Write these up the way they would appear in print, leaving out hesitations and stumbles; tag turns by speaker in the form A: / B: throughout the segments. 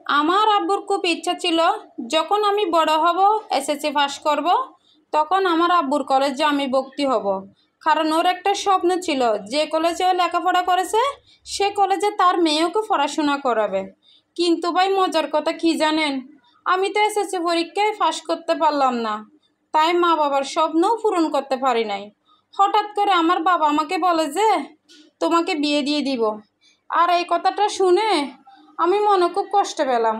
A: আমার আব্বুর খুব ইচ্ছা ছিল যখন আমি বড় হব, এসএসসি পাস করব, তখন আমার আব্বুর কলেজে আমি ভর্তি হব। কারণ ওর একটা স্বপ্ন ছিল, যে কলেজে ও লেখাপড়া করেছে সে কলেজে তার মেয়েকে পড়াশোনা করাবে। কিন্তু ভাই মজার কথা কি জানেন, আমি তো এসএসসি পরীক্ষায় পাস করতে পারলাম না, তাই মা বাবার স্বপ্নও পূরণ করতে পারি নাই। হঠাৎ করে আমার বাবা আমাকে বলে যে তোমাকে বিয়ে দিয়ে দিব। আর এই কথাটা শুনে আমি মনে খুব কষ্ট পেলাম,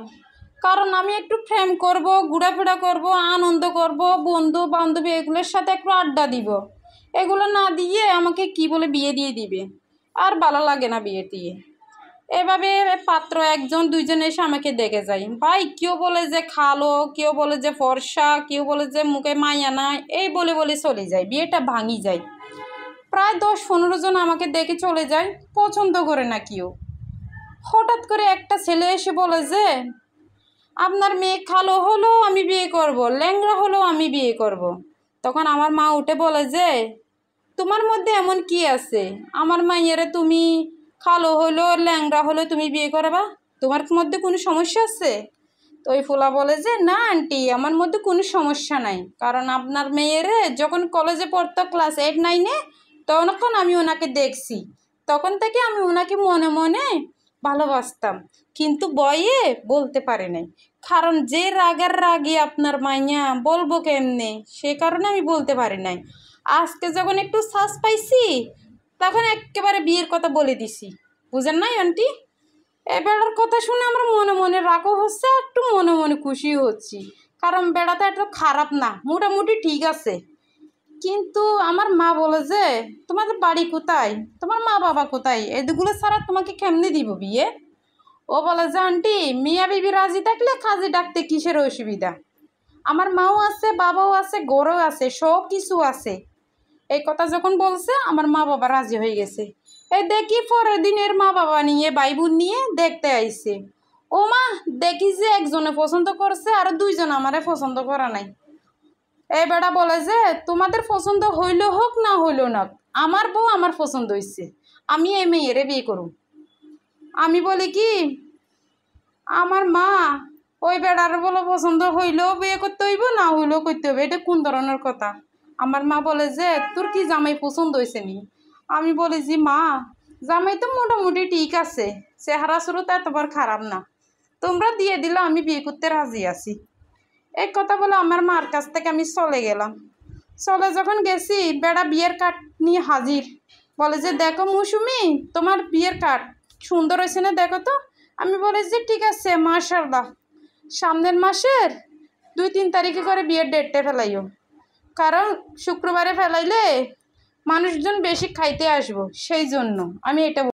A: কারণ আমি একটু প্রেম করব, ঘোরাফেরা করব, আনন্দ করব, বন্ধু বান্ধবী এগুলোর সাথে একটু আড্ডা দিব, এগুলো না দিয়ে আমাকে কি বলে বিয়ে দিয়ে দিবে। আর ভালো লাগে না বিয়ে দিয়ে। এভাবে পাত্র একজন দুইজন এসে আমাকে দেখে যায়, ভাই কেউ বলে যে খালো, কেউ বলে যে ফর্সা, কেউ বলে যে মুখে মাইয়া নাই, এই বলে বলে চলে যায়, বিয়েটা ভাঙি যায়। প্রায় 10-15 জন আমাকে দেখে চলে যায়, পছন্দ করে না কেউ। হঠাৎ করে একটা ছেলে এসে বলে যে আপনার মেয়ে কালো হলেও আমি বিয়ে করব, ল্যাংড়া হলেও আমি বিয়ে করব। তখন আমার মা উঠে বলে যে তোমার মধ্যে এমন কি আছে, আমার মাইয়েরে তুমি কালো হলো ল্যাংড়া হলো তুমি বিয়ে করবা, তোমার মধ্যে কোনো সমস্যা আছে? তো ওই ফুলা বলে যে না আন্টি, আমার মধ্যে কোনো সমস্যা নাই, কারণ আপনার মেয়েরে যখন কলেজে পড়তো ক্লাস 8-9-এ, তখন আমি ওনাকে দেখছি, তখন থেকে আমি ওনাকে মনে মনে ভালোবাসতাম, কিন্তু বয়ে বলতে পারি নাই, কারণ যে রাগার রাগে আপনার মাইয়া বলবো কেমনে, সে কারণে আমি বলতে পারি নাই। আজকে যখন একটু শ্বাস পাইছি তখন একেবারে বিয়ের কথা বলে দিছি, বুঝেন নাই আন্টি? বেড়ার কথা শুনে আমার মনে মনে রাগও হচ্ছে, একটু মনে মনে খুশি হচ্ছি, কারণ বেড়াটা এত খারাপ না, মোটামুটি ঠিক আছে। কিন্তু আমার মা বলে যে তোমাদের বাড়ি কোথায়, তোমার মা বাবা কোথায়, এগুলো ছাড়া তোমাকে কেমনে দিব বিয়ে? ও বলে যে আন্টি, মিয়া বিবি রাজি থাকলে কাজে ডাকতে কিসের অসুবিধা, আমার মাও আছে, বাবাও আছে, গরও আছে, সব কিছু আছে। এই কথা যখন বলছে আমার মা বাবা রাজি হয়ে গেছে। এই দেখি পরের দিনের মা বাবা নিয়ে ভাই বোন নিয়ে দেখতে আইছে। ও মা, দেখি যে একজনে পছন্দ করছে আর দুইজন আমারে পছন্দ করা নাই। এই বেটা বলে যে তোমাদের পছন্দ হইলো হোক না হইলো না, আমার বউ আমার পছন্দ হয়েছে, আমি এই মেয়েরে বিয়ে করব। আমি বলি কি, আমার মা ওই বেড়ার বলো পছন্দ হইলেও বিয়ে করতে হইব, না হইলেও করতে হবে, এটা কোন ধরনের কথা? আমার মা বলে যে তোর কি জামাই পছন্দ হয়েছে নি? আমি বলি যে মা, জামাই তো মোটামুটি ঠিক আছে, চেহারা শুরুতে এতবার খারাপ না, তোমরা দিয়ে দিলে আমি বিয়ে করতে রাজি আছি। এই কথা বলে আমার মার কাছ থেকে আমি চলে গেলাম। চলে যখন গেছি, বেড়া বিয়ের কার্ড নিয়ে হাজির, বলে যে দেখো মৌসুমি, তোমার বিয়ের কার্ড সুন্দর হয়েছে না, দেখো তো। আমি বলি যে ঠিক আছে মাশাআল্লাহ, সামনের মাসের 2-3 তারিখে করে বিয়ের ডেটটা ফেলাইও, কারণ শুক্রবারে ফেলাইলে মানুষজন বেশি খাইতে আসবো, সেই জন্য আমি এটা